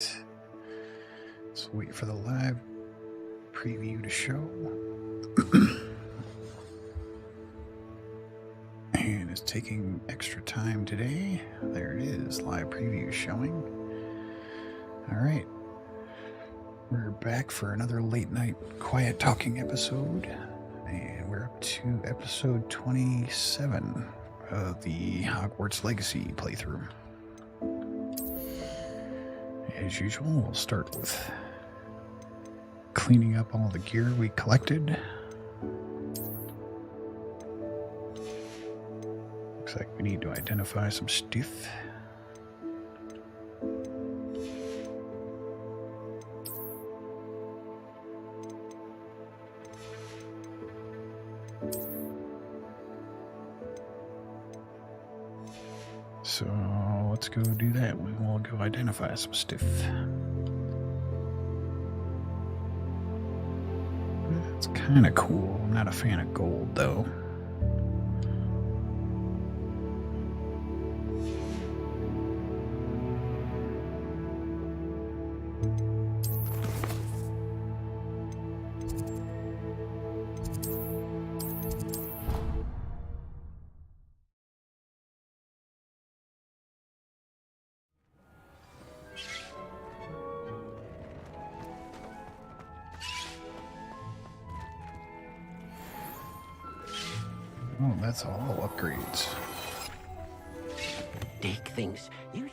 Let's wait for the live preview to show. And it's taking extra time today. There it is, live preview showing. All right. We're back for another late night quiet talking episode. And we're up to episode 27 of the Hogwarts Legacy playthrough. As usual, we'll start with cleaning up all the gear we collected. Looks like we need to identify some stuff. So let's go do that. We will go identify some stuff. It's kind of cool. I'm not a fan of gold, though. Oh, that's all upgrades. Dick thinks you should.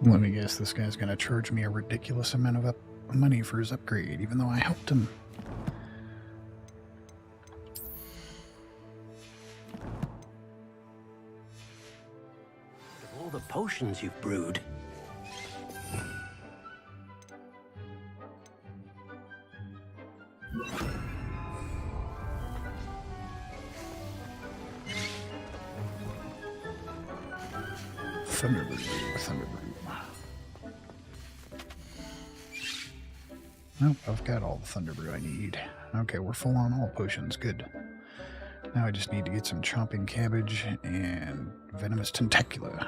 Let me guess, this guy's going to charge me a ridiculous amount of money for his upgrade, even though I helped him. All the potions you've brewed. Thunderbrew. Nope, I've got all the Thunderbrew I need. Okay, we're full on all potions. Good. Now I just need to get some chomping cabbage and venomous tentacula.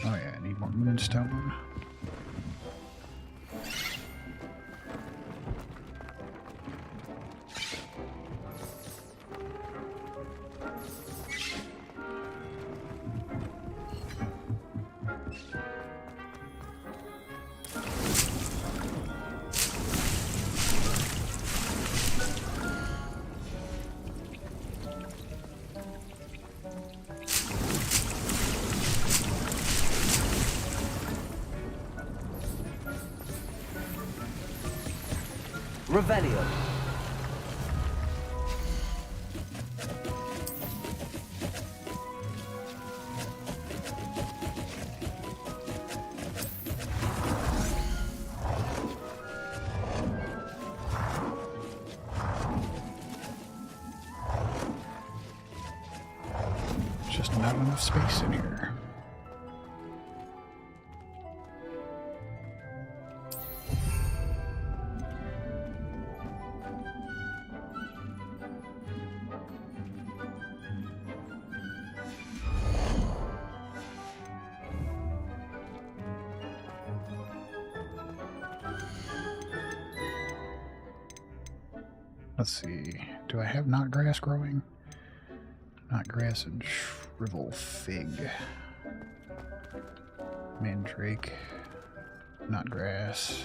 Oh yeah, I need more moonstone. Revelio. not enough space in here. Let's see. Do I have knot grass growing? Knot grass and shrivel fig. Mandrake. Knot grass.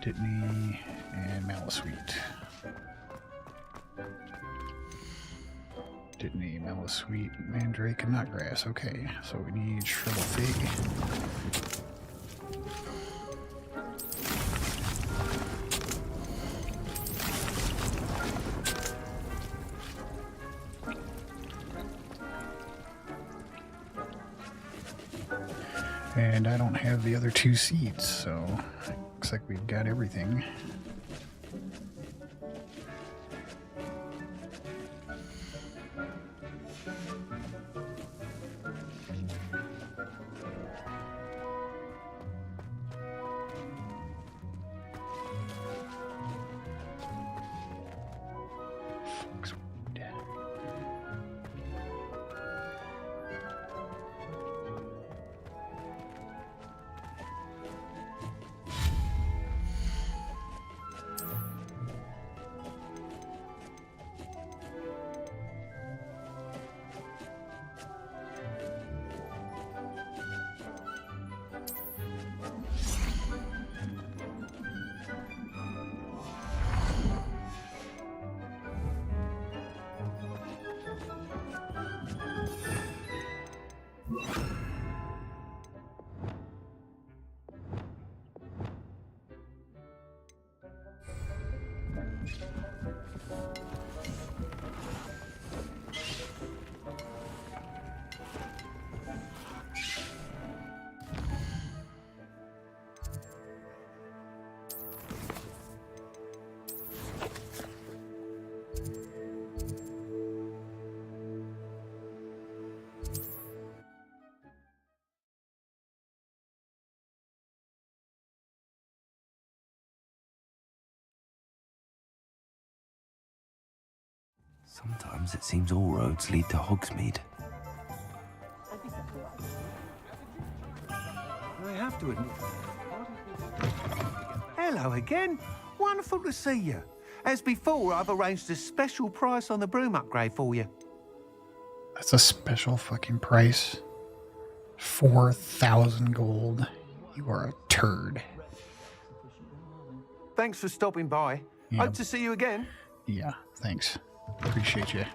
Dittany and mallowsweet. Dittany, mallowsweet, mandrake, and knot grass. Okay, so we need shrivel fig. And I don't have the other 2 seeds, so looks like we've got everything. Sometimes it seems all roads lead to Hogsmeade. I have to admit. Hello again. Wonderful to see you. As before, I've arranged a special price on the broom upgrade for you. That's a special fucking price. 4,000 gold. You are a turd. Thanks for stopping by. Yeah. Hope to see you again. Yeah, thanks. Appreciate you.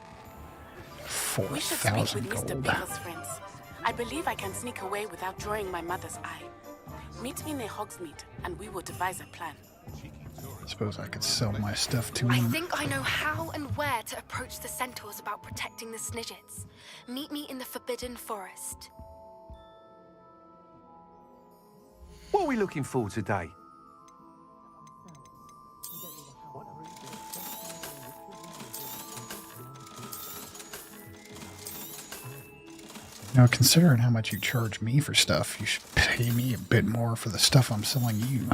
We should speak 4,000 with Mr. gold. Pickle's friends. I believe I can sneak away without drawing my mother's eye. Meet me near Hogsmeade, and we will devise a plan. I suppose I could sell my stuff to I him. think I know how and where to approach the centaurs about protecting the Snidgets. Meet me in the Forbidden Forest. What are we looking for today? Now, considering how much you charge me for stuff, you should pay me a bit more for the stuff I'm selling you.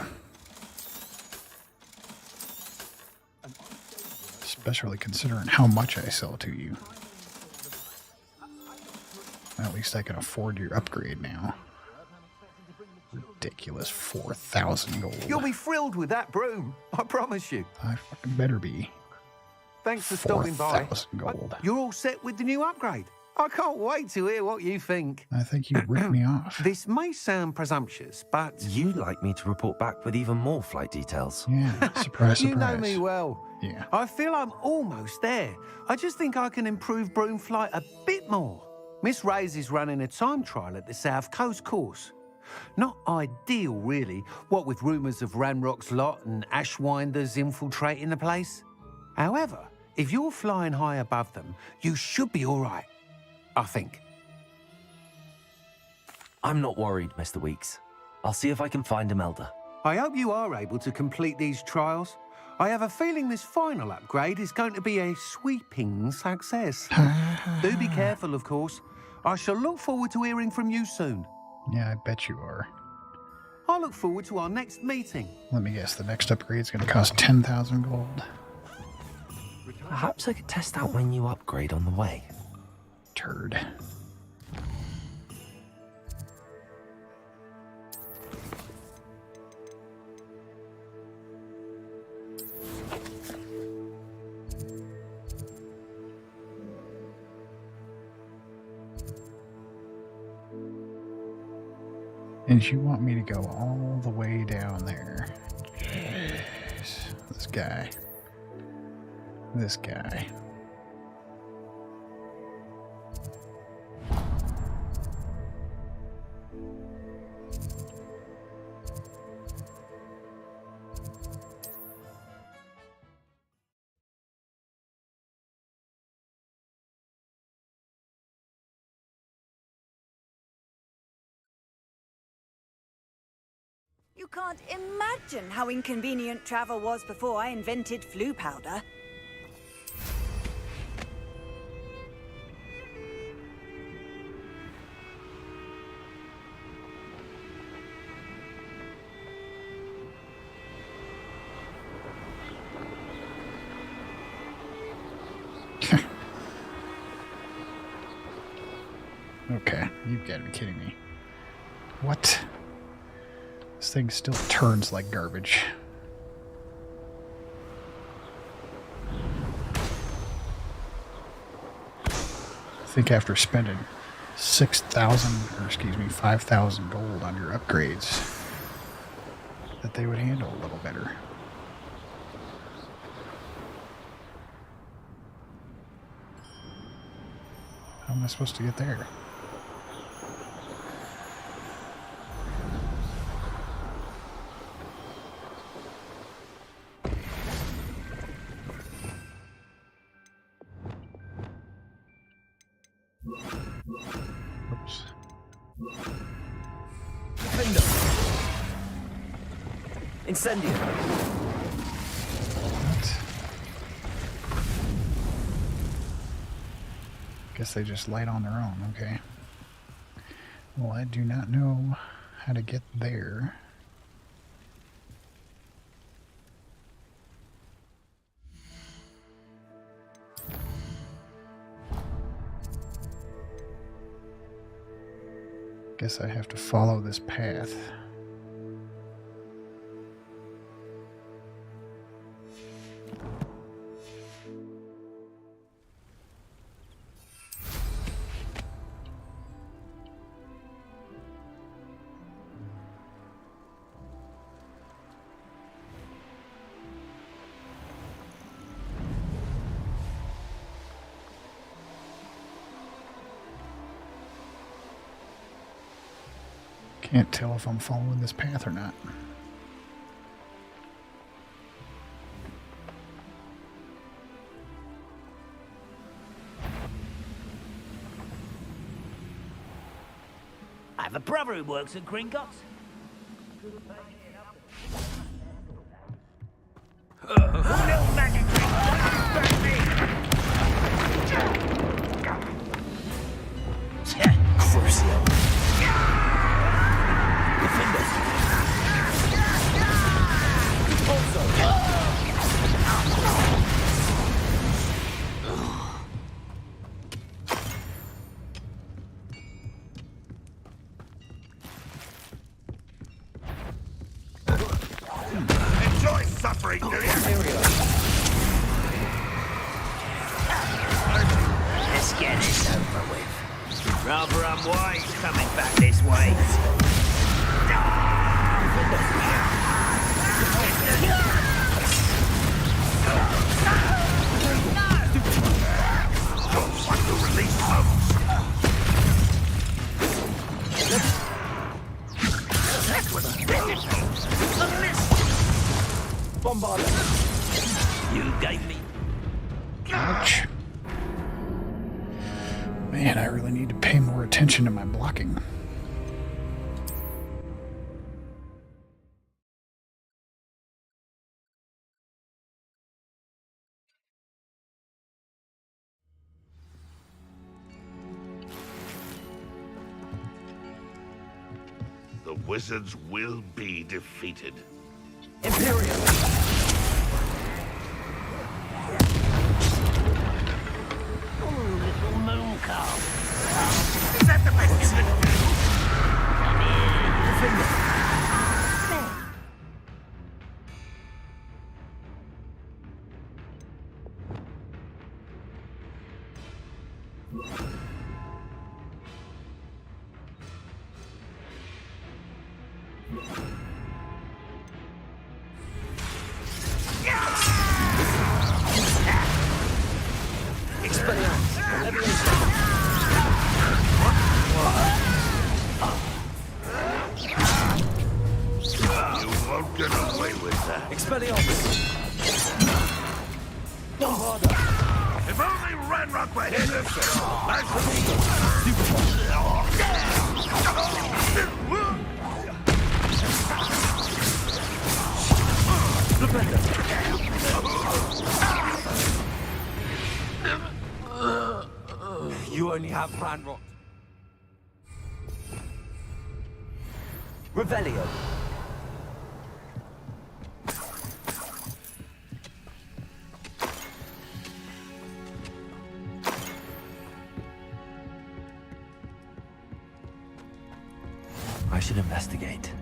Especially considering how much I sell to you. At least I can afford your upgrade now. Ridiculous 4,000 gold. You'll be thrilled with that broom, I promise you. I fucking better be. Thanks for stopping by. 4,000 gold. You're all set with the new upgrade. I can't wait to hear what you think. I think you ripped me off. This may sound presumptuous, but You'd like me to report back with even more flight details. Yeah, surprise, surprise. you know me well. Yeah. I feel I'm almost there. I just think I can improve broom flight a bit more. Miss Ray's is running a time trial at the South Coast course. Not ideal, really, what with rumours of Ranrock's lot and Ashwinders infiltrating the place. However, if you're flying high above them, you should be all right, I think. I'm not worried, Mr. Weeks. I'll see if I can find Imelda. I hope you are able to complete these trials. I have a feeling this final upgrade is going to be a sweeping success. Do be careful, of course. I shall look forward to hearing from you soon. Yeah, I bet you are. I look forward to our next meeting. Let me guess, the next upgrade's going to cost 10,000 gold. Perhaps I could test out my new upgrade on the way. Turd. And you want me to go all the way down there? Jeez. This guy. This guy. You can't imagine how inconvenient travel was before I invented flu powder. Okay, you've got to be kidding me. What? This thing still turns like garbage. I think after spending 6,000, or excuse me, 5,000 gold on your upgrades, that they would handle a little better. How am I supposed to get there? Oops. Incendio. What? Guess they just light on their own, okay. Well, I do not know how to get there. Guess I have to follow this path. Can't tell if I'm following this path or not. I have a brother who works at Gringotts. Little magic trick. Back me. Crucio. Enjoy suffering, do you? Let's get this over with. Rather unwise coming back this way. You gave me. Ouch. Man, I really need to pay more attention to my blocking. wizards will be defeated. Imperial! Oh, little moon calf. Is that the best you can do? Come here. You won't get away with that. Expelliarmus! If only Ranrock were here to You only have Ranrock. Revelio. I should investigate.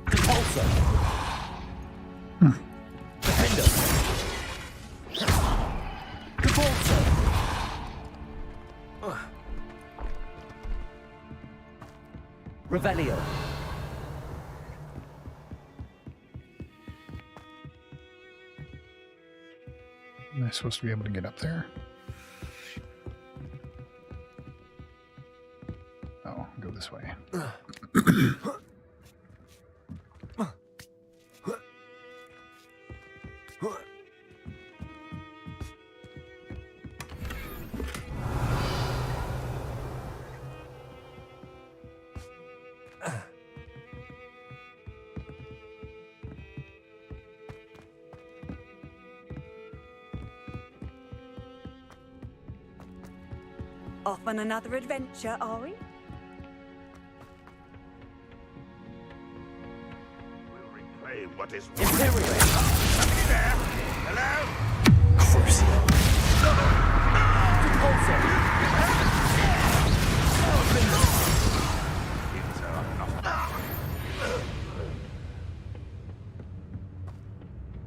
Repulsor. Defender. Repulsor. Revelio. Am I supposed to be able to get up there? Oh, go this way. Off on another adventure, are we? We'll replay what is Imperial. Somebody there? Hello? Crucial. Repulsor.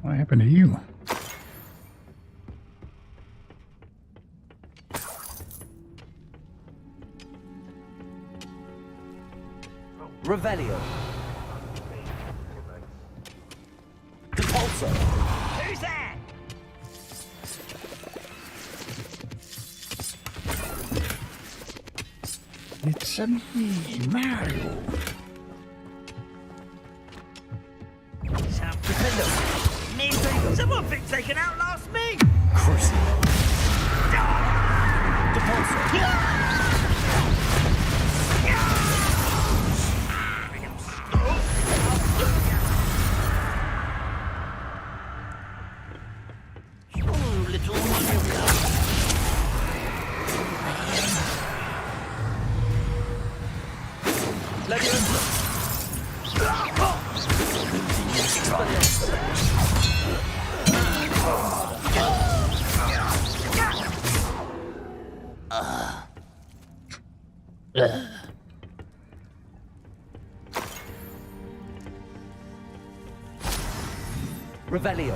What happened to you? Revelio. Repulsor. Who's that? It's me, Mario. Someone thinks they can outlast me! Crucial. Repulsor. Oh, little moon Revelio.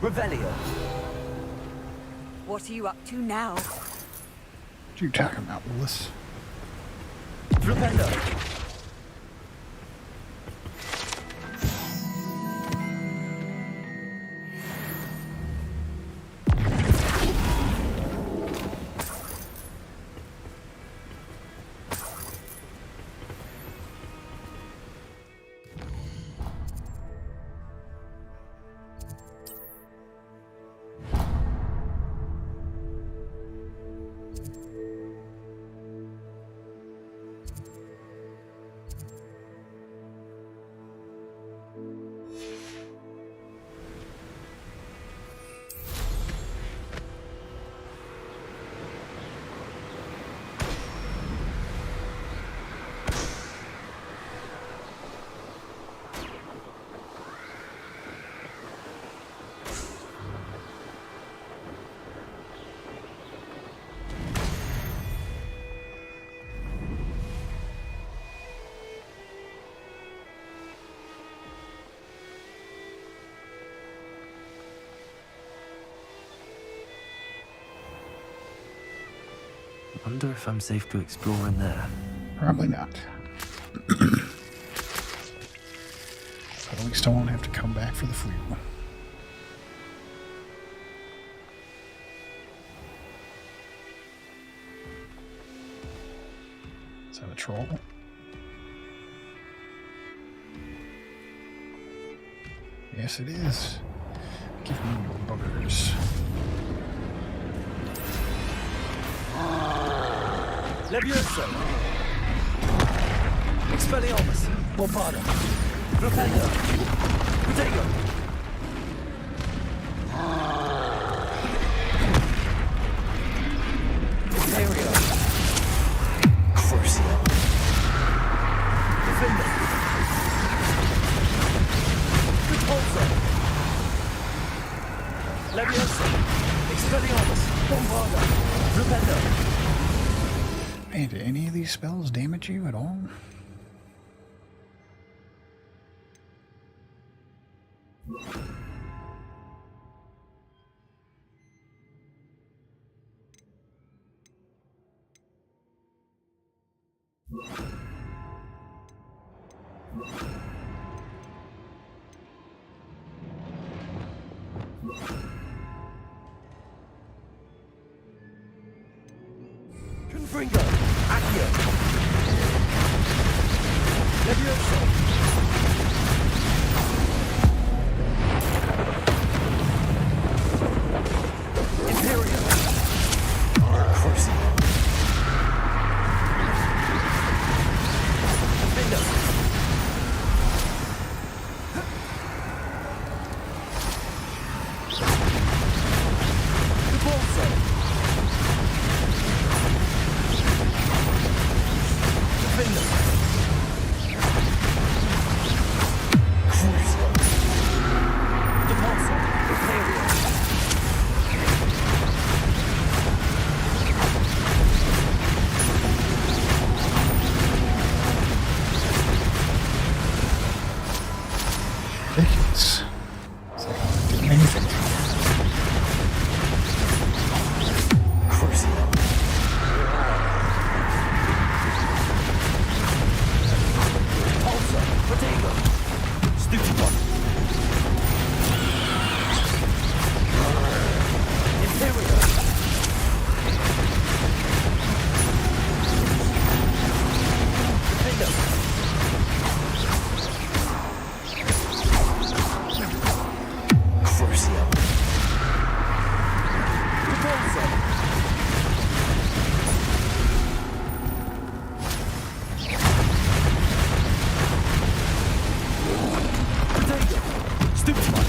Revelio. What are you up to now? What are you talking about, Willis? Flipendo. Wonder if I'm safe to explore in there. Probably not. But at least I won't have to come back for the flute. Is that a troll? Yes, it is. Give me your buggers. Levioso! Expelliarmus! Morpada! Rependo! Protego! Imperio! Crucio! Defender! Repulsor! Levioso! Expelliarmus! Morpada! Rependo! Man, did any of these spells damage you at all? Confringo! Accio! Levioso! Imperio! Crucio! Defendo! Repulso! Defender! Crucio! Repulso! Imperio! Ridiculous. It's like I'm not doing anything. Crucio! Repulso! Protego! Stupefy! Imperio! Defendo! Crucio! Repulso! Protego! Stupefy!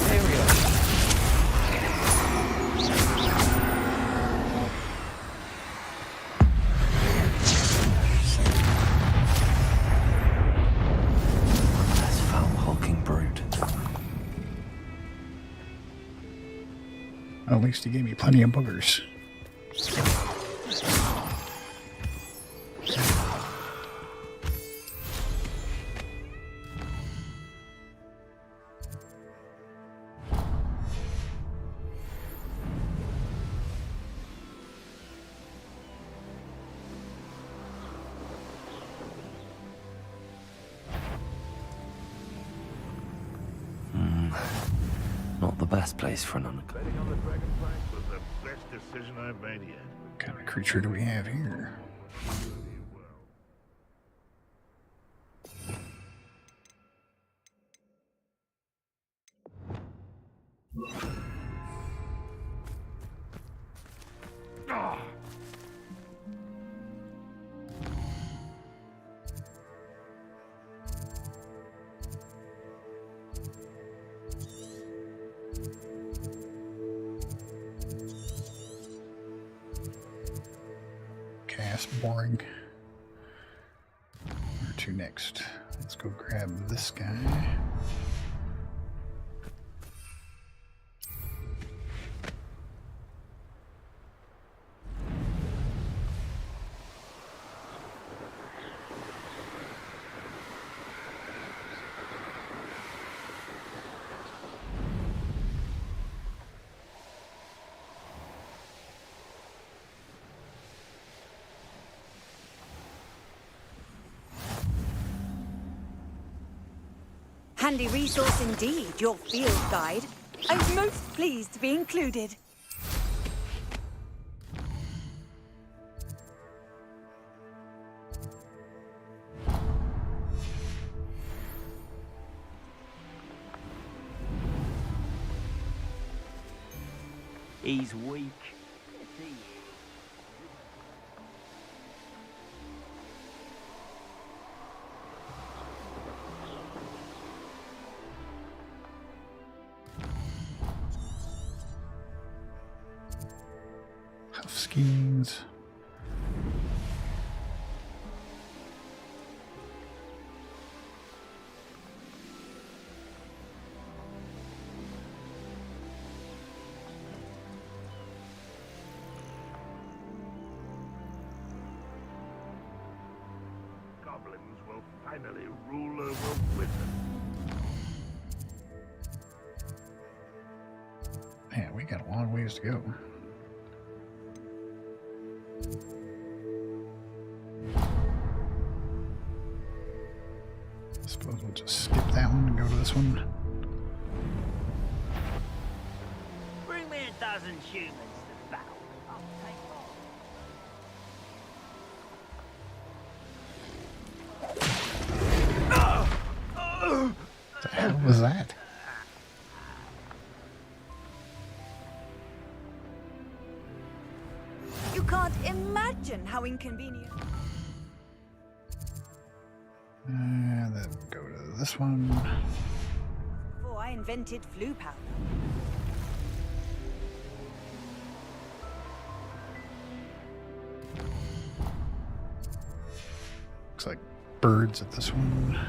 Imperio! This foul hulking brute. At least he gave me plenty of boogers. Not the best place for an uncle. Betting on the dragonfly was the best decision I've made yet. What kind of creature do we have here? Cast boring. Where to next? Let's go grab this guy. Handy resource indeed, your field guide. I'm most pleased to be included. He's weak. Huff skis. Goblins will finally rule over wizards. Man, we got a long ways to go. Suppose we'll just skip that one and go to this one. Bring me 1,000 humans to battle. I'll take more. What the hell was that? You can't imagine how inconvenient. And then go to this one. Before I invented flu powder. Looks like birds at this one.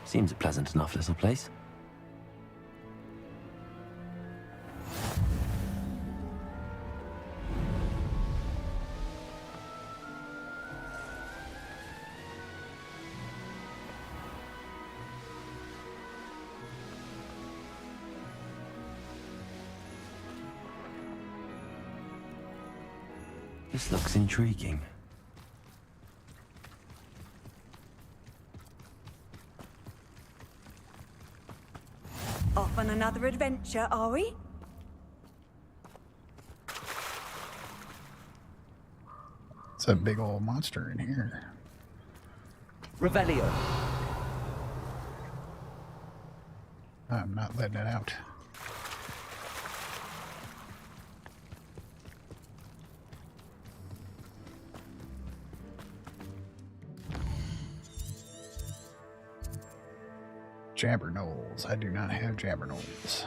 Seems a pleasant enough little place. This looks intriguing. Off on another adventure, are we? It's a big old monster in here. Revelio. I'm not letting it out. Jabbernolls. I do not have Jabbernolls.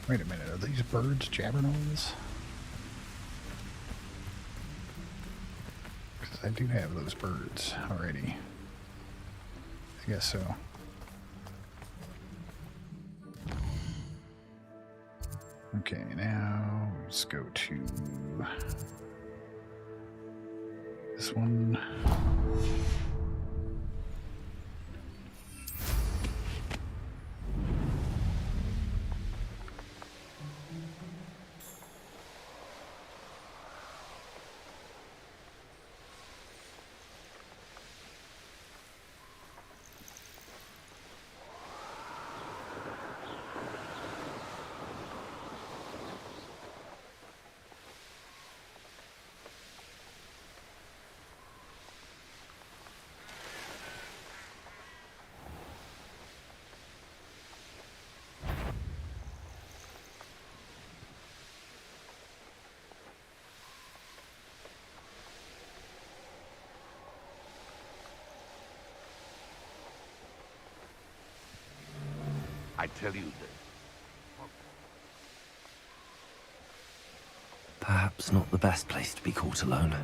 Wait a minute, are these birds Jabbernolls? Because I do have those birds already. I guess so. Okay, now let's go to this one. I tell you this. Perhaps not the best place to be caught alone.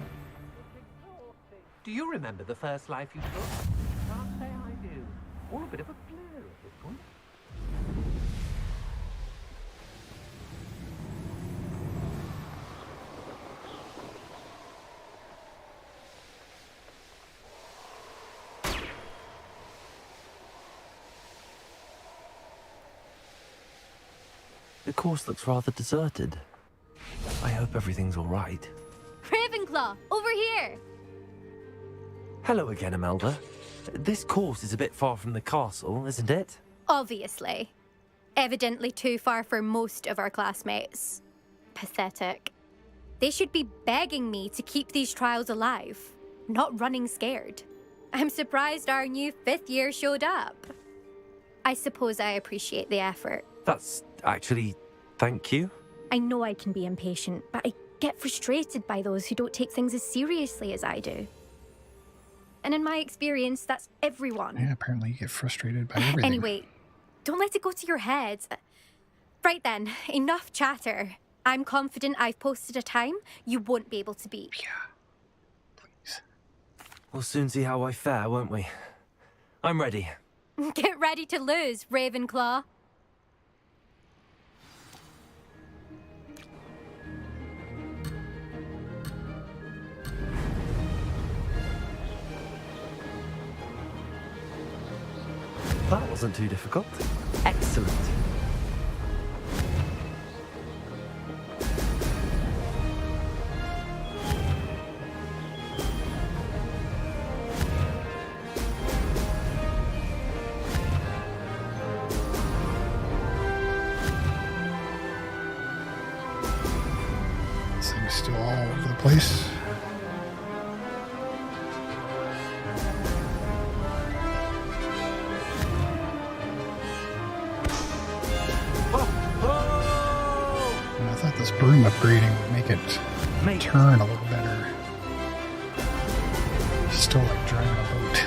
Do you remember the first life you took? Can't say I do. All a bit of a blur at this point. The course looks rather deserted. I hope everything's all right. Ravenclaw, over here! Hello again, Imelda. This course is a bit far from the castle, isn't it? Obviously. Evidently too far for most of our classmates. Pathetic. They should be begging me to keep these trials alive, not running scared. I'm surprised our new 5th year showed up. I suppose I appreciate the effort. That's actually... thank you. I know I can be impatient, but I get frustrated by those who don't take things as seriously as I do. And in my experience, that's everyone. Yeah, apparently you get frustrated by everything. Anyway, don't let it go to your head. Right then, enough chatter. I'm confident I've posted a time you won't be able to beat. Yeah, please. We'll soon see how I fare, won't we? I'm ready. Get ready to lose, Ravenclaw. That wasn't too difficult. Excellent. This thing's still all over the place. And I thought this broom upgrading would make it turn a little better. Still like driving a boat.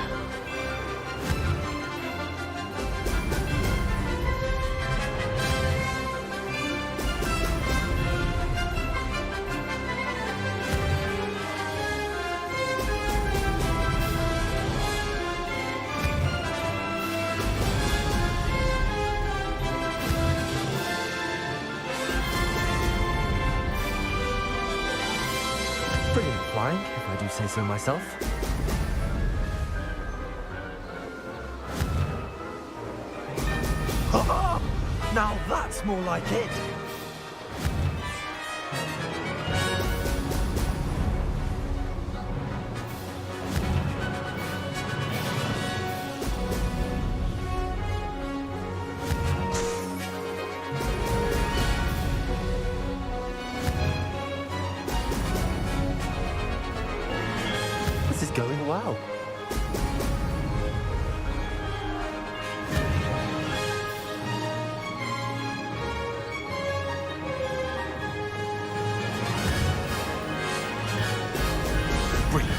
Brilliant flying, if I do say so myself. Now that's more like it. This is going well. Brilliant.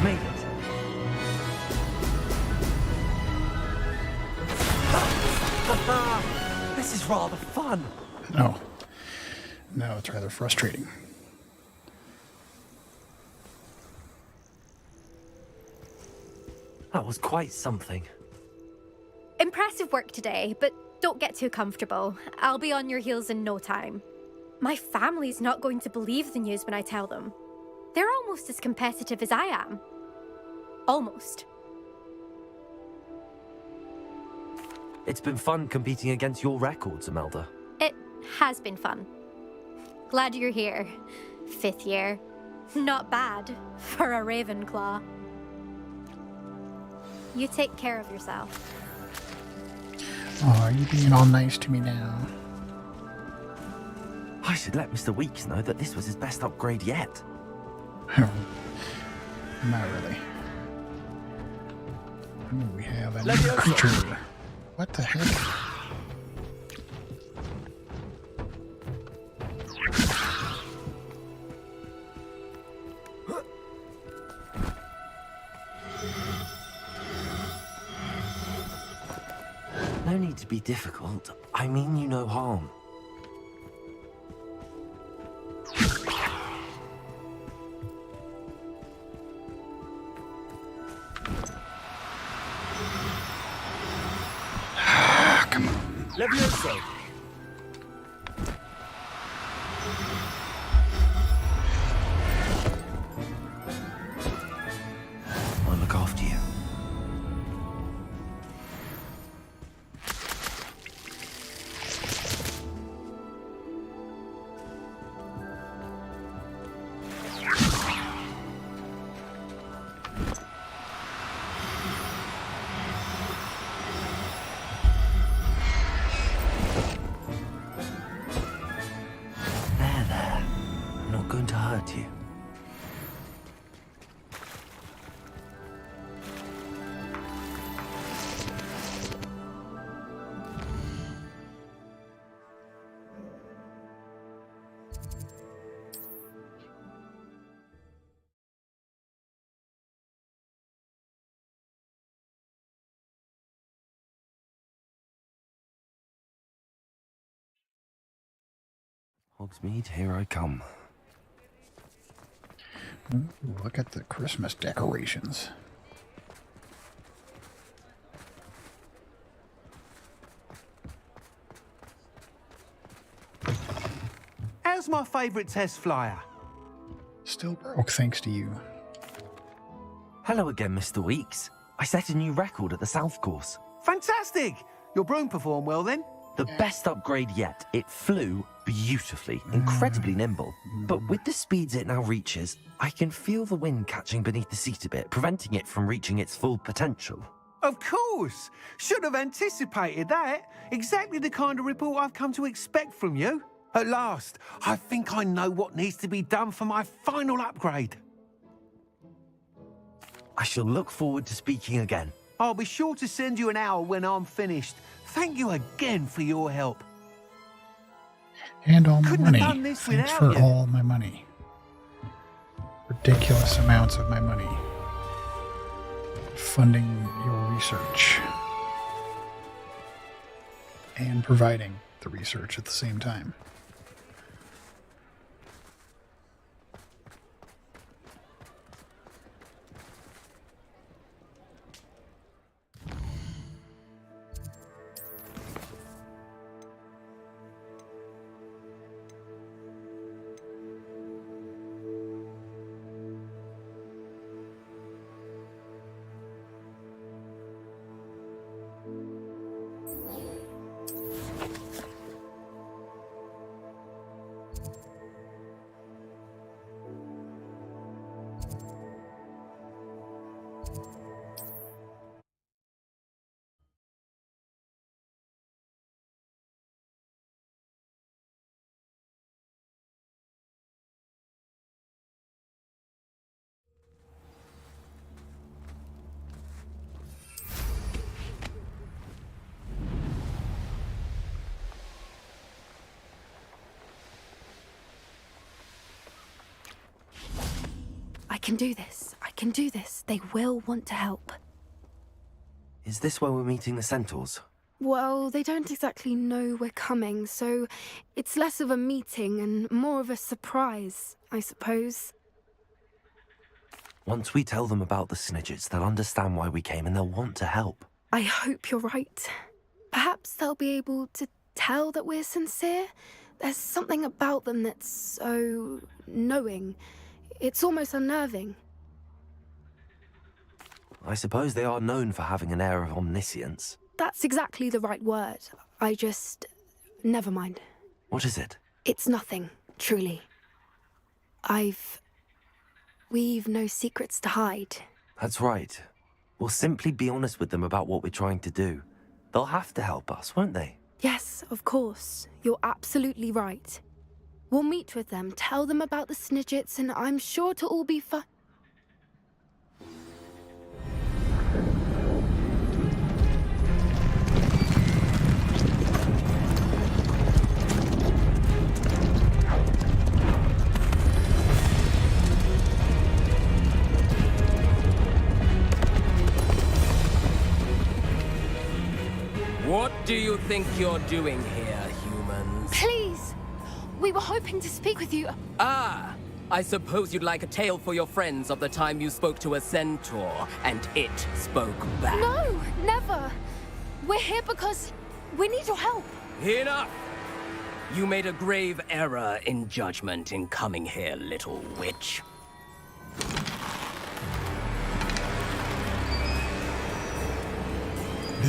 Made it. This is rather fun. No. No, it's rather frustrating. That was quite something. Impressive work today, but don't get too comfortable. I'll be on your heels in no time. My family's not going to believe the news when I tell them. They're almost as competitive as I am. Almost. It's been fun competing against your records, Imelda. It has been fun. Glad you're here. 5th year. Not bad for a Ravenclaw. You take care of yourself. Oh, are you being all nice to me now? I should let Mr. Weeks know that this was his best upgrade yet. Not really. Ooh, we have a new creature. What the heck? No need to be difficult. I mean you no harm. Come on. Levioso! I'll look after you. There. I'm not going to hurt you. Hogsmeade, here I come. Ooh, look at the Christmas decorations. How's my favourite test flyer? Still broke thanks to you. Hello again, Mr. Weeks. I set a new record at the South Course. Fantastic! Your broom performed well then? The best upgrade yet. It flew beautifully, incredibly nimble. But with the speeds it now reaches, I can feel the wind catching beneath the seat a bit, preventing it from reaching its full potential. Of course! Should have anticipated that. Exactly the kind of report I've come to expect from you. At last, I think I know what needs to be done for my final upgrade. I shall look forward to speaking again. I'll be sure to send you an hour when I'm finished. Thank you again for your help. And all my Couldn't have money. done this Thanks without for you. all my money. Ridiculous amounts of my money. Funding your research. And providing the research at the same time. I can do this. I can do this. They will want to help. Is this where we're meeting the Centaurs? Well, they don't exactly know we're coming, so it's less of a meeting and more of a surprise, I suppose. Once we tell them about the Snidgets, they'll understand why we came and they'll want to help. I hope you're right. Perhaps they'll be able to tell that we're sincere. There's something about them that's so knowing. It's almost unnerving. I suppose they are known for having an air of omniscience. That's exactly the right word. I just... never mind. What is it? It's nothing, truly. We've no secrets to hide. That's right. We'll simply be honest with them about what we're trying to do. They'll have to help us, won't they? Yes, of course. You're absolutely right. We'll meet with them, tell them about the Snidgets, and I'm sure to all be fine. What do you think you're doing here, humans? Please! We were hoping to speak with you. Ah! I suppose you'd like a tale for your friends of the time you spoke to a centaur, and it spoke back. No, never. We're here because we need your help. Enough! You made a grave error in judgment in coming here, little witch.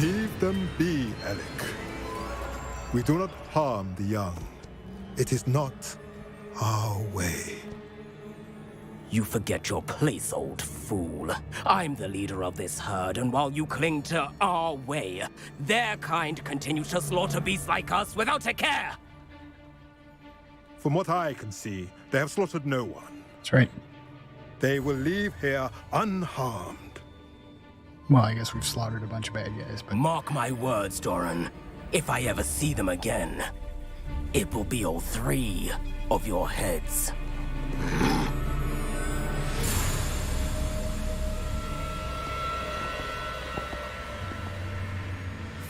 Leave them be, Alec. We do not harm the young. It is not our way. You forget your place, old fool. I'm the leader of this herd, and while you cling to our way, their kind continues to slaughter beasts like us without a care! From what I can see, they have slaughtered no one. That's right. They will leave here unharmed. Well, I guess we've slaughtered a bunch of bad guys, but... Mark my words, Doran. If I ever see them again, it will be all 3 of your heads.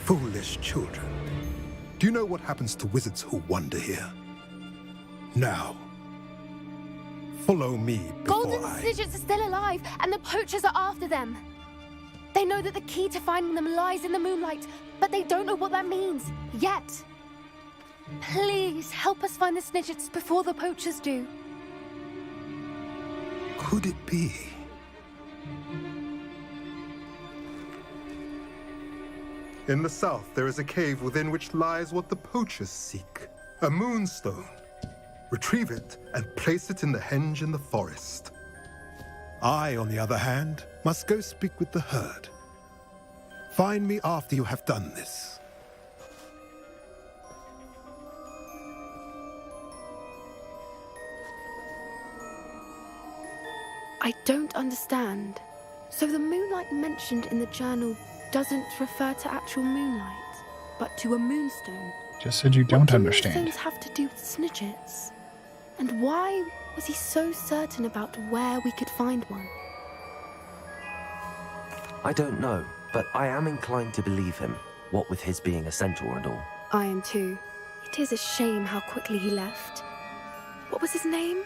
Foolish children. Do you know what happens to wizards who wander here? Now, follow me before Golden Snidgets are still alive, and the poachers are after them. They know that the key to finding them lies in the moonlight, but they don't know what that means, yet. Please, help us find the Snidgets before the poachers do. Could it be? In the south, there is a cave within which lies what the poachers seek. A moonstone. Retrieve it and place it in the henge in the forest. I, on the other hand, must go speak with the herd. Find me after you have done this. I don't understand. So the moonlight mentioned in the journal doesn't refer to actual moonlight, but to a moonstone. Just said you don't What do understand. moonstones have to do with Snidgets? And why was he so certain about where we could find one? I don't know, but I am inclined to believe him, what with his being a centaur and all. I am too. It is a shame how quickly he left. What was his name?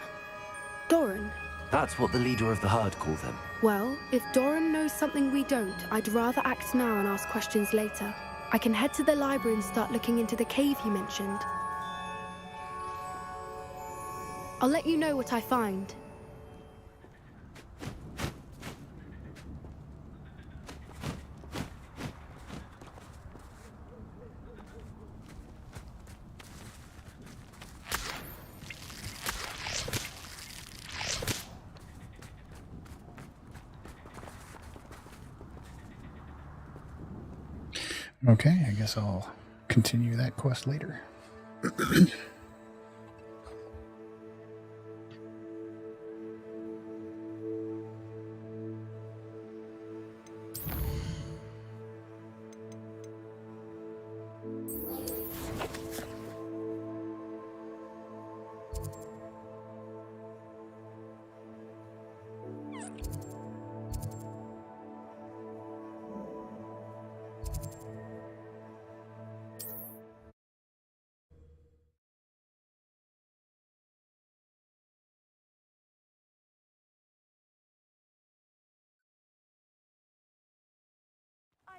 Doran. That's what the leader of the herd called him. Well, if Doran knows something we don't, I'd rather act now and ask questions later. I can head to the library and start looking into the cave you mentioned. I'll let you know what I find. Okay, I guess I'll continue that quest later.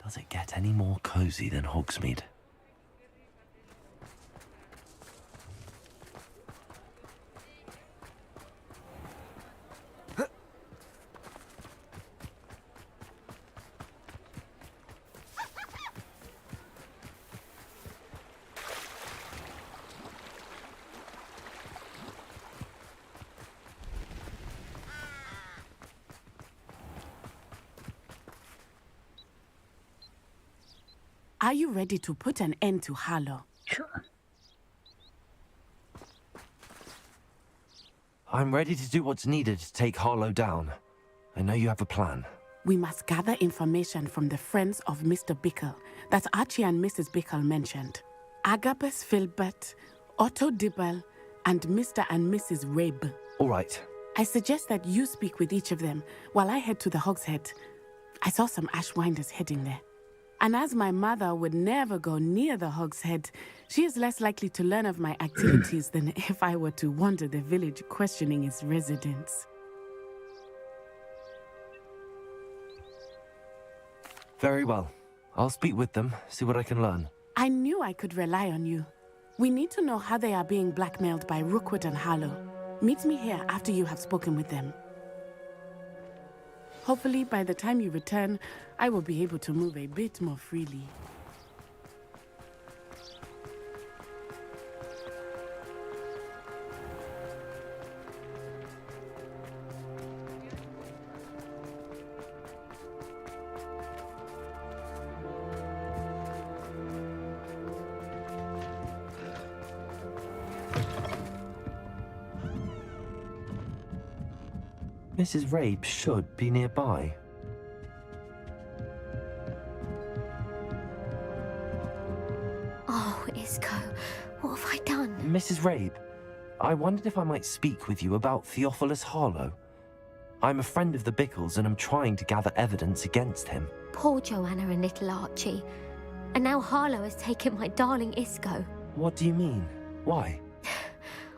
Does it get any more cozy than Hogsmeade? Are you ready to put an end to Harlow? Sure. I'm ready to do what's needed to take Harlow down. I know you have a plan. We must gather information from the friends of Mr. Bickle that Archie and Mrs. Bickle mentioned. Agabus Filbert, Otto Dibble, and Mr. and Mrs. Rabe. All right. I suggest that you speak with each of them while I head to the Hogshead. I saw some Ashwinders heading there. And as my mother would never go near the Hog's Head, she is less likely to learn of my activities than if I were to wander the village questioning its residents. Very well. I'll speak with them, see what I can learn. I knew I could rely on you. We need to know how they are being blackmailed by Rookwood and Harlow. Meet me here after you have spoken with them. Hopefully, by the time you return, I will be able to move a bit more freely. Mrs. Rabe should be nearby. Oh, Isco, what have I done? Mrs. Rabe, I wondered if I might speak with you about Theophilus Harlow. I'm a friend of the Bickles and I'm trying to gather evidence against him. Poor Joanna and little Archie. And now Harlow has taken my darling Isco. What do you mean? Why?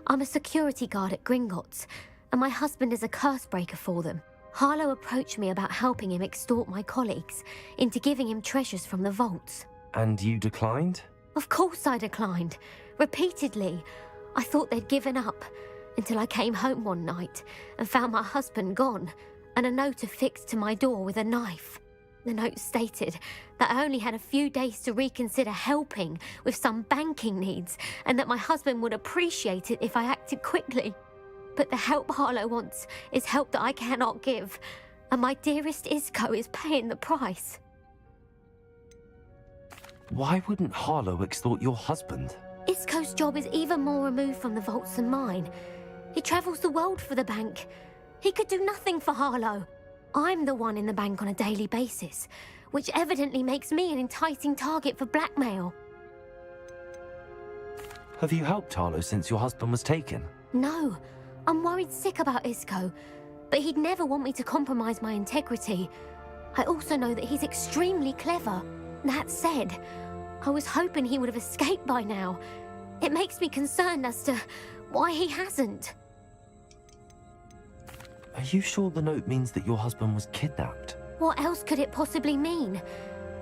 I'm a security guard at Gringotts, and my husband is a curse breaker for them. Harlow approached me about helping him extort my colleagues into giving him treasures from the vaults. And you declined? Of course I declined. Repeatedly. I thought they'd given up, until I came home one night and found my husband gone, and a note affixed to my door with a knife. The note stated that I only had a few days to reconsider helping with some banking needs, and that my husband would appreciate it if I acted quickly. But the help Harlow wants is help that I cannot give, and my dearest Isco is paying the price. Why wouldn't Harlow extort your husband? Isco's job is even more removed from the vaults than mine. He travels the world for the bank. He could do nothing for Harlow. I'm the one in the bank on a daily basis, which evidently makes me an enticing target for blackmail. Have you helped Harlow since your husband was taken? No, I'm worried sick about Isco, but he'd never want me to compromise my integrity. I also know that he's extremely clever. That said, I was hoping he would have escaped by now. It makes me concerned as to why he hasn't. Are you sure the note means that your husband was kidnapped? What else could it possibly mean?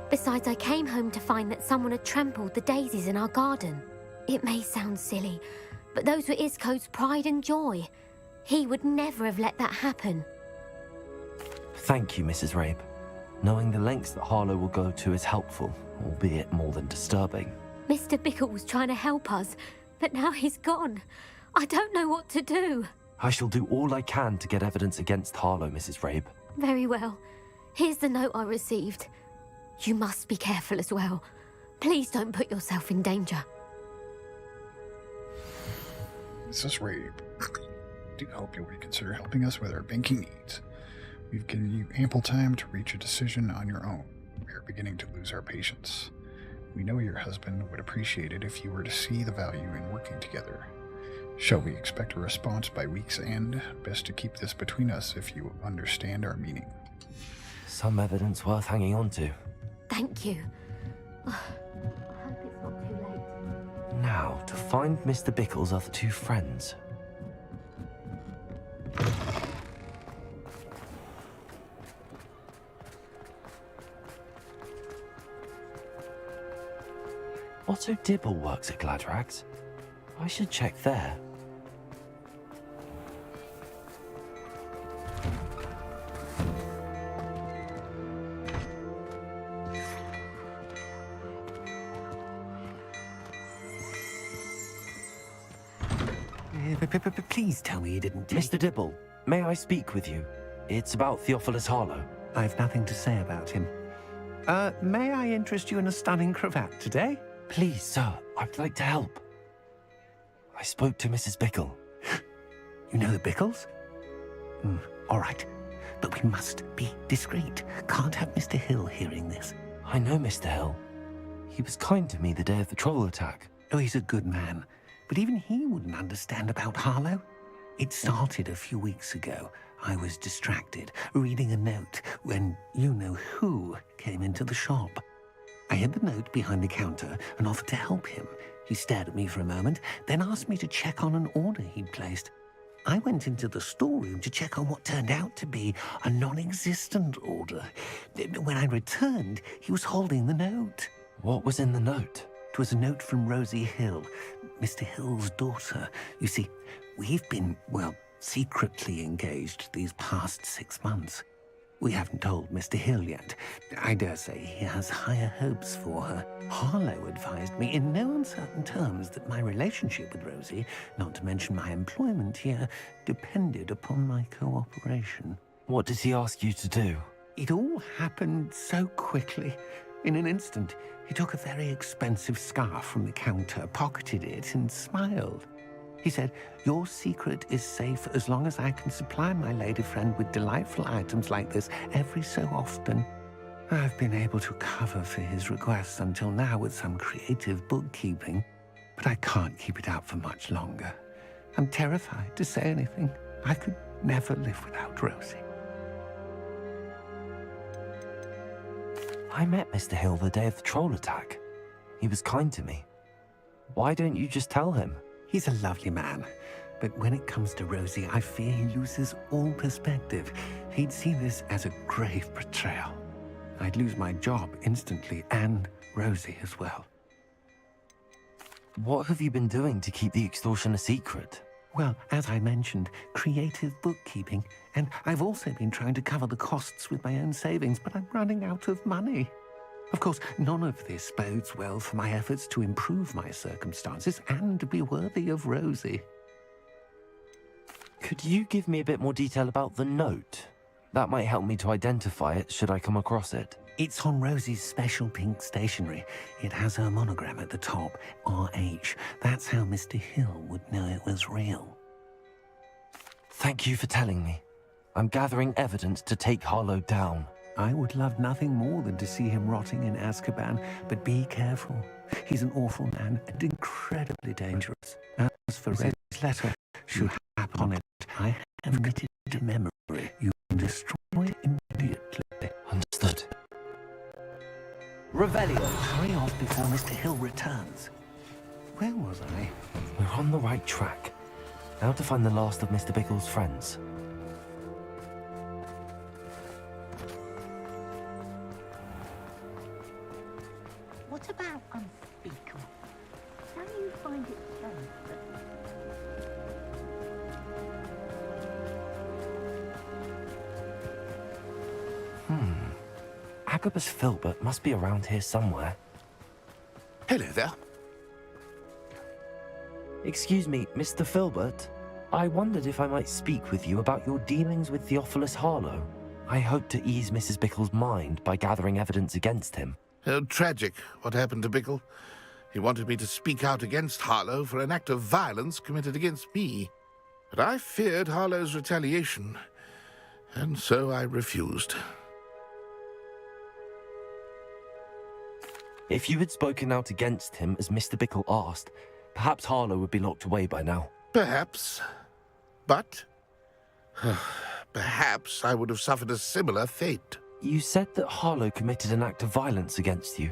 Besides, I came home to find that someone had trampled the daisies in our garden. It may sound silly, but those were Isco's pride and joy. He would never have let that happen. Thank you, Mrs. Rabe. Knowing the lengths that Harlow will go to is helpful, albeit more than disturbing. Mr. Bickle was trying to help us, but now he's gone. I don't know what to do. I shall do all I can to get evidence against Harlow, Mrs. Rabe. Very well. Here's the note I received. You must be careful as well. Please don't put yourself in danger. Mrs. Rabe, do hope you'll reconsider helping us with our banking needs. We've given you ample time to reach a decision on your own. We are beginning to lose our patience. We know your husband would appreciate it if you were to see the value in working together. Shall we expect a response by week's end? Best to keep this between us if you understand our meaning. Some evidence worth hanging on to. Thank you. I hope it's not too late. Now, to find Mr. Bickle's other two friends. Otto Dibble works at Gladrags. I should check there. Please tell me you didn't take... Mr. Dibble, may I speak with you? It's about Theophilus Harlow. I've nothing to say about him. May I interest you in a stunning cravat today? Please, sir, I'd like to help. I spoke to Mrs. Bickle. You know the Bickles? All right. But we must be discreet. Can't have Mr. Hill hearing this. I know Mr. Hill. He was kind to me the day of the troll attack. Oh, he's a good man. But even he wouldn't understand about Harlow. It started a few weeks ago. I was distracted, reading a note, when you-know-who came into the shop. I hid the note behind the counter and offered to help him. He stared at me for a moment, then asked me to check on an order he'd placed. I went into the storeroom to check on what turned out to be a non-existent order. When I returned, he was holding the note. What was in the note? It was a note from Rosie Hill, Mr. Hill's daughter. You see, we've been, well, secretly engaged these past 6 months. We haven't told Mr. Hill yet. I dare say he has higher hopes for her. Harlow advised me in no uncertain terms that my relationship with Rosie, not to mention my employment here, depended upon my cooperation. What did he ask you to do? It all happened so quickly. In an instant, he took a very expensive scarf from the counter, pocketed it, and smiled. He said, "Your secret is safe as long as I can supply my lady friend with delightful items like this every so often." I've been able to cover for his requests until now with some creative bookkeeping, but I can't keep it out for much longer. I'm terrified to say anything. I could never live without Rosie. I met Mr. Hill the day of the troll attack. He was kind to me. Why don't you just tell him? He's a lovely man, but when it comes to Rosie, I fear he loses all perspective. He'd see this as a grave betrayal. I'd lose my job instantly, and Rosie as well. What have you been doing to keep the extortion a secret? Well, as I mentioned, creative bookkeeping, and I've also been trying to cover the costs with my own savings, but I'm running out of money. Of course, none of this bodes well for my efforts to improve my circumstances and be worthy of Rosie. Could you give me a bit more detail about the note? That might help me to identify it should I come across it. It's on Rosie's special pink stationery. It has her monogram at the top, RH. That's how Mr. Hill would know it was real. Thank you for telling me. I'm gathering evidence to take Harlow down. I would love nothing more than to see him rotting in Azkaban, but be careful. He's an awful man and incredibly dangerous. As for Rosie's letter, should happen on it, I have committed to memory. You can destroy it immediately. Understood. Revelio. Hurry off before Mr. Hill returns. Where was I? We're on the right track. Now to find the last of Mr. Bickle's friends. What about unspeakable? Can you find it strange that... Agabus Filbert must be around here somewhere. Hello there. Excuse me, Mr. Filbert. I wondered if I might speak with you about your dealings with Theophilus Harlow. I hope to ease Mrs. Bickle's mind by gathering evidence against him. Oh, tragic what happened to Bickle. He wanted me to speak out against Harlow for an act of violence committed against me. But I feared Harlow's retaliation, and so I refused. If you had spoken out against him as Mr. Bickle asked, perhaps Harlow would be locked away by now. Perhaps. But perhaps I would have suffered a similar fate. You said that Harlow committed an act of violence against you.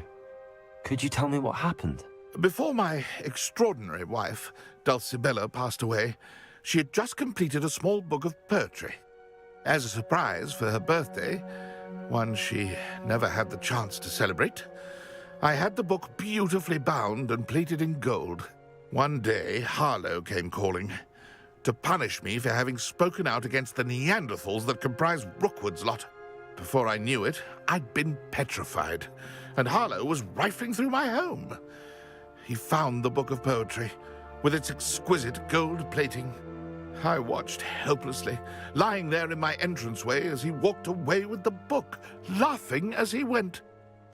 Could you tell me what happened? Before my extraordinary wife, Dulcibella, passed away, she had just completed a small book of poetry. As a surprise for her birthday, one she never had the chance to celebrate, I had the book beautifully bound and plated in gold. One day, Harlow came calling to punish me for having spoken out against the Neanderthals that comprise Rookwood's lot. Before I knew it, I'd been petrified, and Harlow was rifling through my home. He found the book of poetry, with its exquisite gold plating. I watched helplessly, lying there in my entranceway as he walked away with the book, laughing as he went.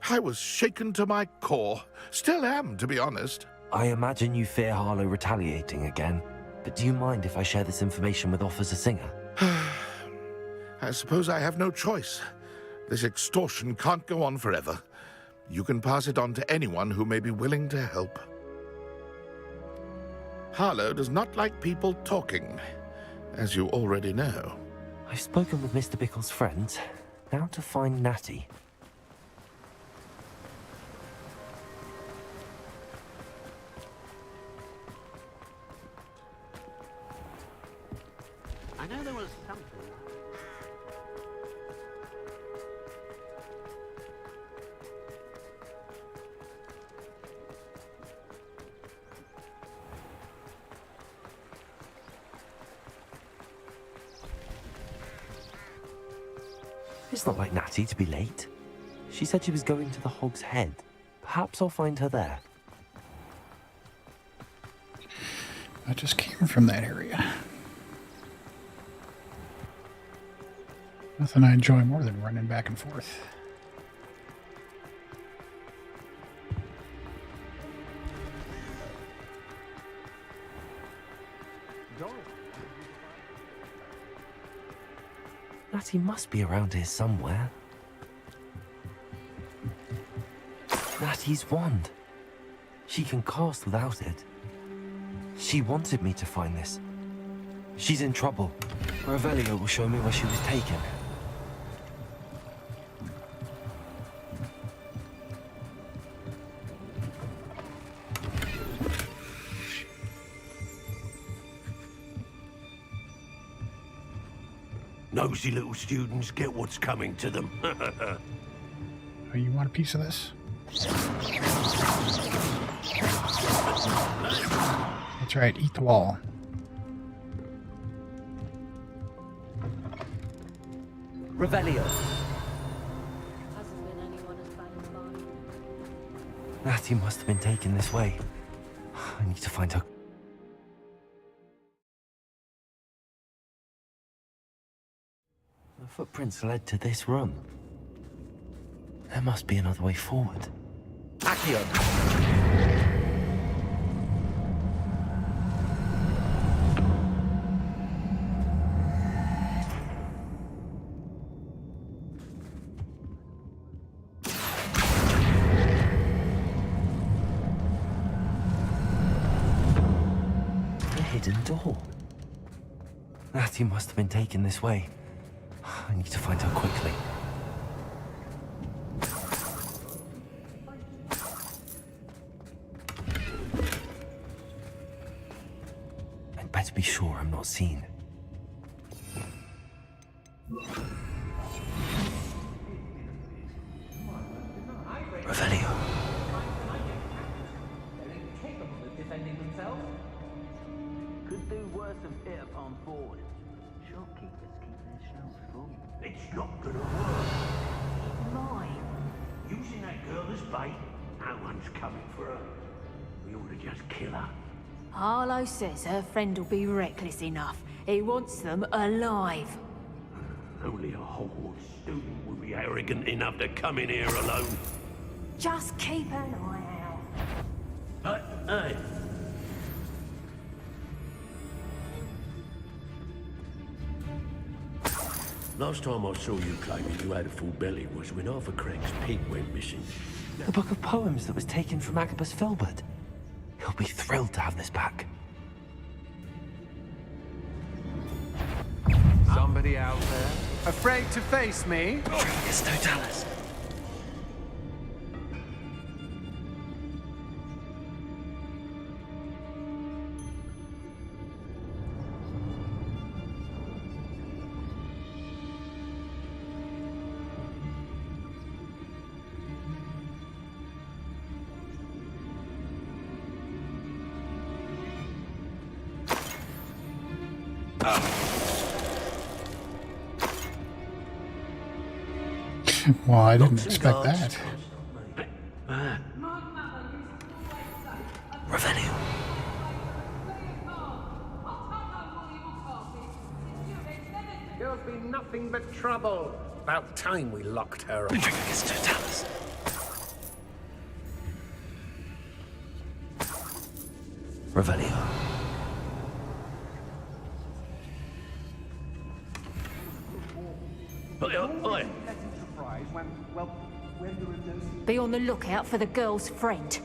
I was shaken to my core. Still am, to be honest. I imagine you fear Harlow retaliating again, but do you mind if I share this information with Officer Singer? I suppose I have no choice. This extortion can't go on forever. You can pass it on to anyone who may be willing to help. Harlow does not like people talking, as you already know. I've spoken with Mr. Bickle's friends. Now to find Natty. I know there was something. It's not like Natty to be late. She said she was going to the Hog's Head. Perhaps I'll find her there. I just came from that area. Nothing I enjoy more than running back and forth. Natty must be around here somewhere. Natty's wand. She can cast without it. She wanted me to find this. She's in trouble. Revelio will show me where she was taken. Nosy little students get what's coming to them. Oh, you want a piece of this? That's right, eat the wall. Revelio. Hasn't been anyone as bad as mine. Natty must have been taken this way. I need to find her. The footprints led to this room. There must be another way forward. Accio! The hidden door. Natty must have been taken this way. I need to find her quickly. I'd better be sure I'm not seen. Revelio. They're incapable of defending themselves. Could do worse than hit upon board. Shopkeepers keep their shelves full. It's not gonna work. Mine. Using that girl as bait, no one's coming for her. We ought to just kill her. Harlow says her friend will be reckless enough. He wants them alive. Only a Hogwarts student would be arrogant enough to come in here alone. Just keep an eye out. Hey. Last time I saw you claiming you had a full belly was when Arthur Craig's pig went missing. The book of poems that was taken from Agabus Filbert. He'll be thrilled to have this back. Somebody out there? Afraid to face me? It's Totalis. Well, I didn't expect that. Revelio. There'll be nothing but trouble. About time we locked her up. It's Totalis. Revelio. Be on the lookout for the girl's friend.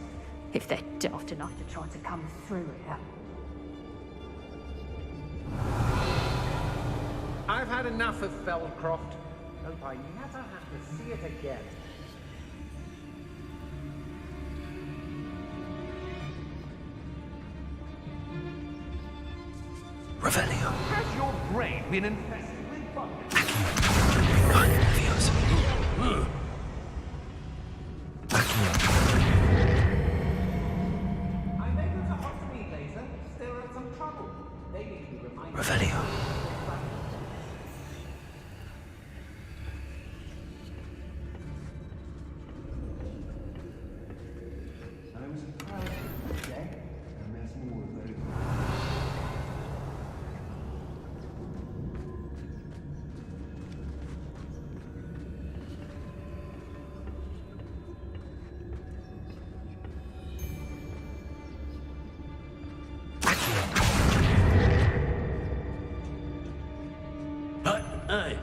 If they're daft enough to try to come through here. I've had enough of Feldcroft. Hope I never have to see it again. Revelio. Has your brain been infested with bugs? I'm able to offer me later. Still in some trouble. They need to be reminded. Revelio. I'm surprised today, and there's more of those. Hey.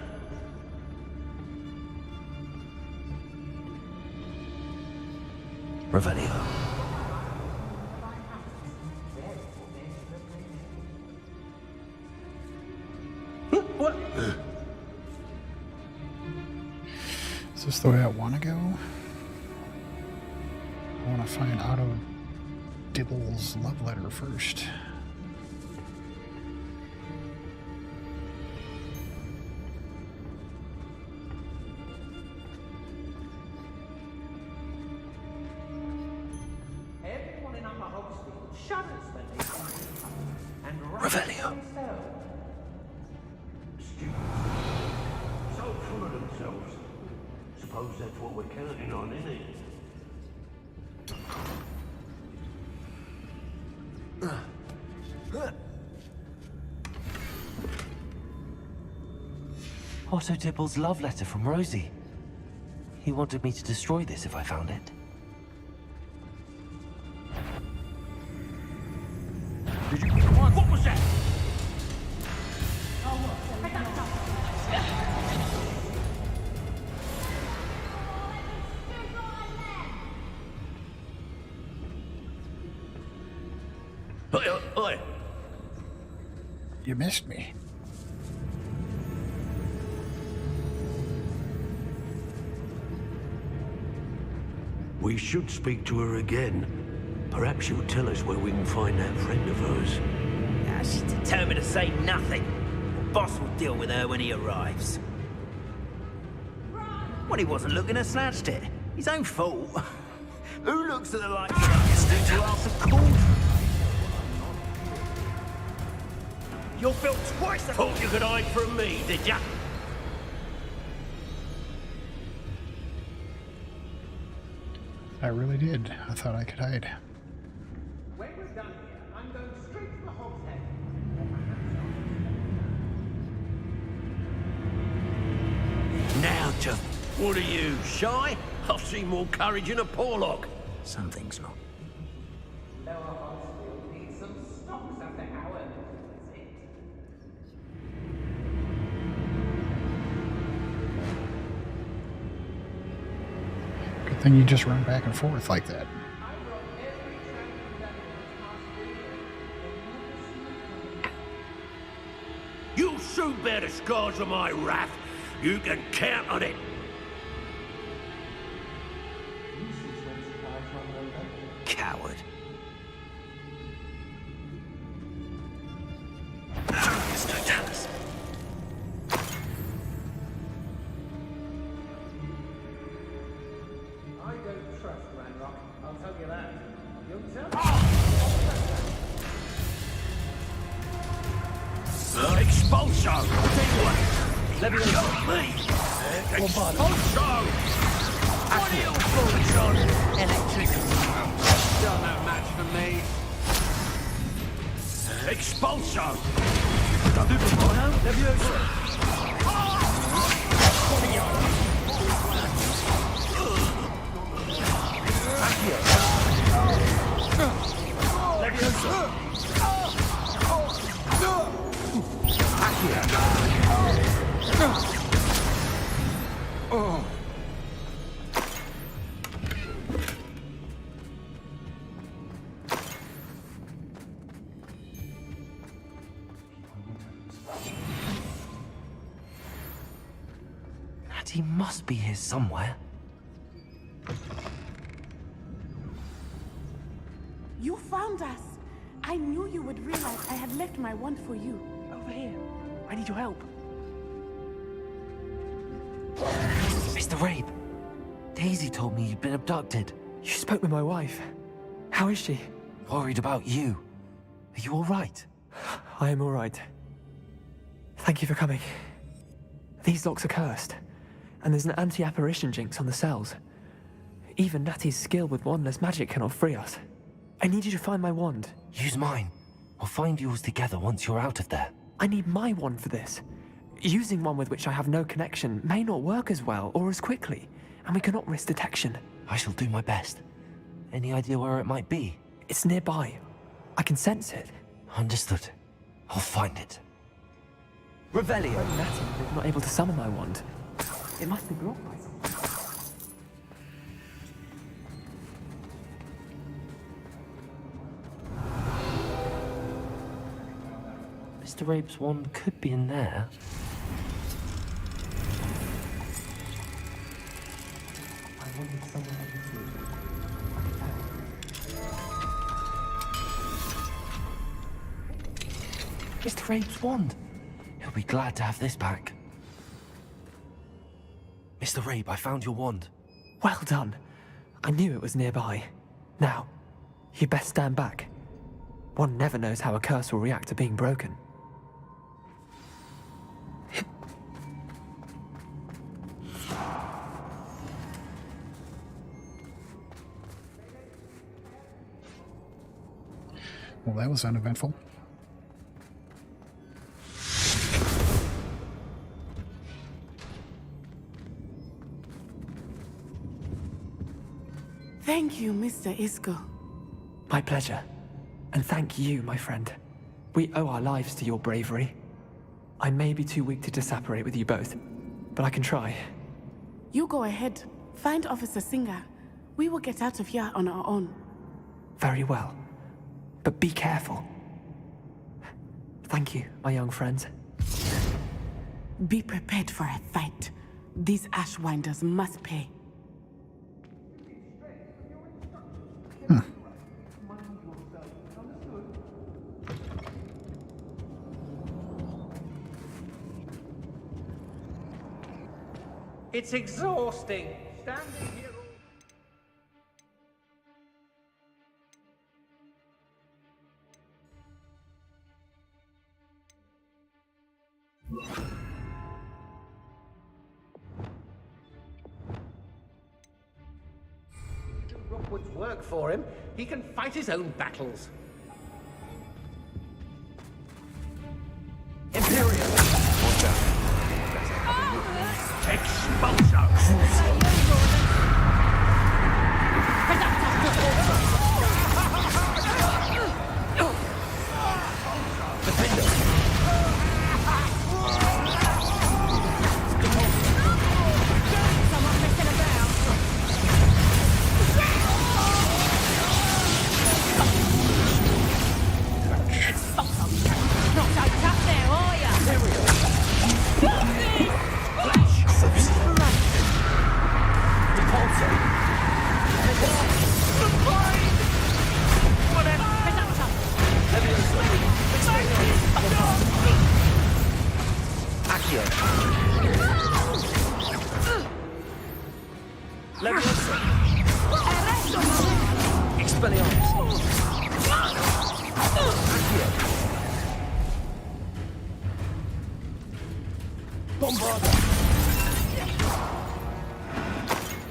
Revelio. What? Is this the way I want to go? I want to find Otto Dibble's love letter first. Everyone in Upper Hogsfield shudders when they see it. And Revelio. So full of themselves. Suppose that's what we're counting on, isn't it? Otto Dibble's love letter from Rosie. He wanted me to destroy this if I found it. What was that? Oi. You missed me. We should speak to her again. Perhaps she'll tell us where we can find that friend of hers. She's determined to say nothing. The boss will deal with her when he arrives. When he wasn't looking, I snatched it. His own fault. Who looks at the likes of us to ask a call? You're built twice the... Thought you could hide from me, did ya? I really did. I thought I could hide. When we're done here, I'm going straight to the Hog's Head. Now just... What are you, shy? I've seen more courage in a Porlock. Something's not. Lower Hogsfield needs some stocks after our visit. Good thing you just run back and forth like that. You'll soon bear the scars of my wrath. You can count on it. Coward. I don't trust Ranrock, I'll tell you that. You'll tell Expulso! I'll tell you what. Let me go. Me. Expulso! What are you fools on? Electricity. Still no match for me. Expulso! And he must be here somewhere. You found us. I knew you would realize I had left my wand for you. over here. I need your help. Mr. Rabe, Daisy told me you'd been abducted. You spoke with my wife. How is she? Worried about you. Are you all right? I am all right. Thank you for coming. These locks are cursed, and there's an anti-apparition jinx on the cells. Even Natty's skill with wandless magic cannot free us. I need you to find my wand. Use mine. We'll find yours together once you're out of there. I need my wand for this. Using one with which I have no connection may not work as well or as quickly, and we cannot risk detection. I shall do my best. Any idea where it might be? It's nearby. I can sense it. Understood. I'll find it. Revelio. Natty is not able to summon my wand. It must be blocked by something. Mr. Rabe's wand could be in there. I wanted someone I could see. Mr. Rabe's wand. He'll be glad to have this back. Mr. Rabe, I found your wand. Well done. I knew it was nearby. Now, you best stand back. One never knows how a curse will react to being broken. Well, that was uneventful. Thank you, Mr. Isco. My pleasure. And thank you, my friend. We owe our lives to your bravery. I may be too weak to disapparate with you both, but I can try. You go ahead. Find Officer Singer. We will get out of here on our own. Very well. But be careful. Thank you, my young friends. Be prepared for a fight. These Ashwinders must pay. It's exhausting. Standing here Rockwood's work for him. He can fight his own battles. Imperial! Watch out. Expulso!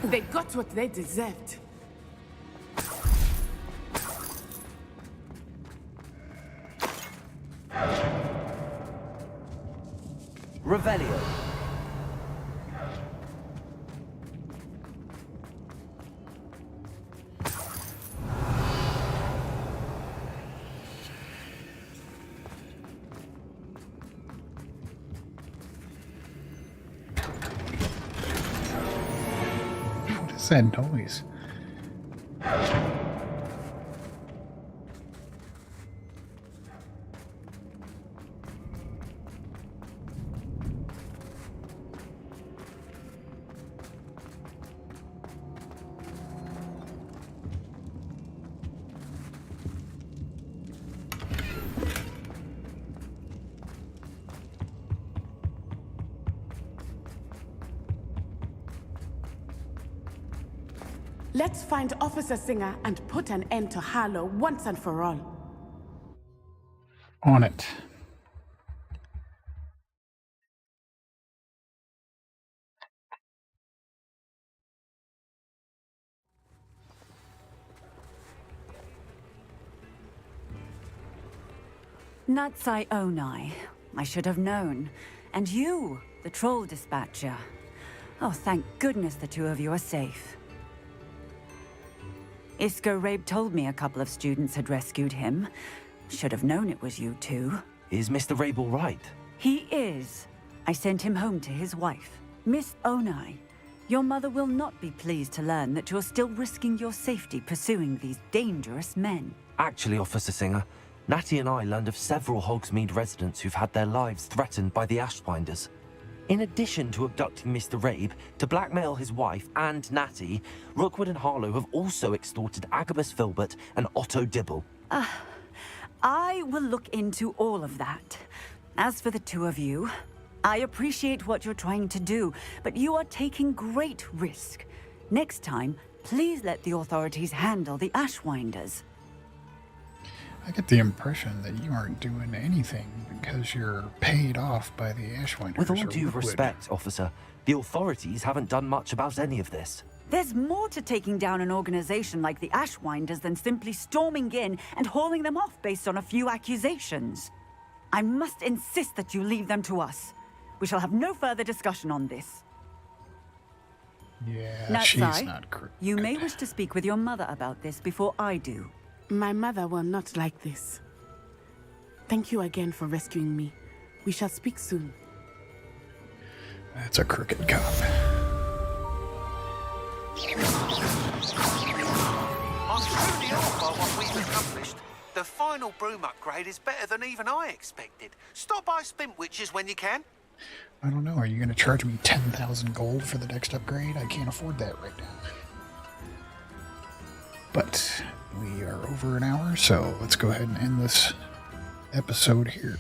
They got what they deserved. Revelio. What is that noise? Let's find Officer Singer and put an end to Harlow once and for all. On it. Natsai Onai. I should have known. And you, the troll dispatcher. Oh, thank goodness the two of you are safe. Isco Rabe told me a couple of students had rescued him. Should have known it was you two. Is Mr. Rabe all right? He is. I sent him home to his wife. Miss Onai, your mother will not be pleased to learn that you're still risking your safety pursuing these dangerous men. Actually, Officer Singer, Natty and I learned of several Hogsmeade residents who've had their lives threatened by the Ashwinders. In addition to abducting Mr. Rabe to blackmail his wife and Natty, Rookwood and Harlow have also extorted Agabus Filbert and Otto Dibble. I will look into all of that. As for the two of you, I appreciate what you're trying to do, but you are taking great risk. Next time, please let the authorities handle the Ashwinders. I get the impression that you aren't doing anything because you're paid off by the Ashwinders. With all or due Rookwood. respect, officer, the authorities haven't done much about any of this. There's more to taking down an organization like the Ashwinders than simply storming in and hauling them off based on a few accusations. I must insist that you leave them to us. We shall have no further discussion on this. Yeah, she's Natsai, not correct. you may wish to speak with your mother about this before I do. My mother will not like this. Thank you again for rescuing me. We shall speak soon. That's a crooked cop. I'm truly awed by what we've accomplished. The final broom upgrade is better than even I expected. Stop by Spintwitches when you can. I don't know. Are you going to charge me 10,000 gold for the next upgrade? I can't afford that right now. But we are over an hour, so let's go ahead and end this episode here.